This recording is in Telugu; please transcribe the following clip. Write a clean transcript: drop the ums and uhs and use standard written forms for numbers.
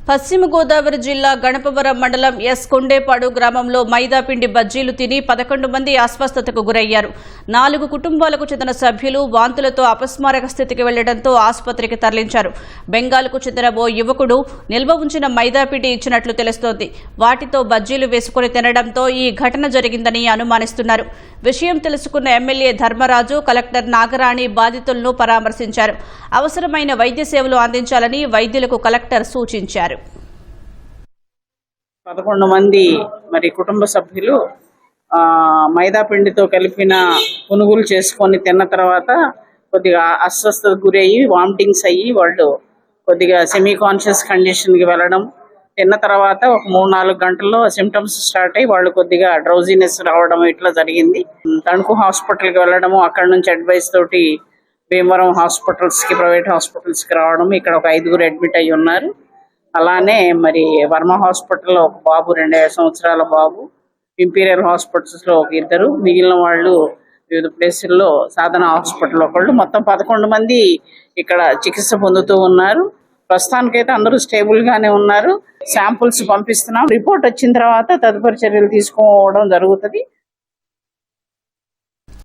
పశ్చిమ గోదావరి జిల్లా గణపవరం మండలం ఎస్ కొండేపాడు గ్రామంలో మైదాపిండి బజ్జీలు తిని 11 మంది అస్వస్థతకు గురయ్యారు. 4 కుటుంబాలకు చెందిన సభ్యులు వాంతులతో అపస్మారక స్థితికి వెళ్లడంతో ఆసుపత్రికి తరలించారు. బెంగాల్కు చెందిన ఓ యువకుడు నిల్వ ఉంచిన మైదాపిండి ఇచ్చినట్లు తెలుస్తోంది. వాటితో బజ్జీలు వేసుకుని తినడంతో ఈ ఘటన జరిగిందని అనుమానిస్తున్నారు. విషయం తెలుసుకున్న ఎమ్మెల్యే ధర్మరాజు, కలెక్టర్ నాగరాణి బాధితులను పరామర్శించారు. అవసరమైన వైద్య సేవలు అందించాలని వైద్యులకు కలెక్టర్ సూచించారు. 11 మంది కుటుంబ సభ్యులు మైదా పిండితో కలిపిన పునుగులు చేసుకొని తిన్న తర్వాత కొద్దిగా అస్వస్థతకు గురయ్యి వామిటింగ్స్ అయ్యి వాళ్ళు కొద్దిగా సెమీ కాన్షియస్ కండిషన్కి వెళ్ళడం, తిన్న తర్వాత ఒక 3-4 గంటల్లో సిమ్టమ్స్ స్టార్ట్ అయ్యి వాళ్ళు కొద్దిగా డ్రౌజీనెస్ రావడం ఇట్లా జరిగింది. తణుకు హాస్పిటల్కి వెళ్ళడము, అక్కడ నుంచి అడ్వైస్ తోటి భీమవరం హాస్పిటల్స్కి, ప్రైవేట్ హాస్పిటల్స్కి రావడం. ఇక్కడ ఒక 5 అడ్మిట్ అయ్యి ఉన్నారు. అలానే వర్మ హాస్పిటల్లో ఒక బాబు, 2 సంవత్సరాల బాబు, ఇంపీరియల్ హాస్పిటల్స్లో ఒక 2, మిగిలిన వాళ్ళు వివిధ ప్లేసుల్లో సాధన హాస్పిటల్ ఒకళ్ళు, మొత్తం 11 మంది ఇక్కడ చికిత్స పొందుతూ ఉన్నారు. ప్రస్తుతానికైతే అందరూ స్టేబుల్ గానే ఉన్నారు. శాంపుల్స్ పంపిస్తున్నాం. రిపోర్ట్ వచ్చిన తర్వాత తదుపరి చర్యలు తీసుకోవడం జరుగుతుంది.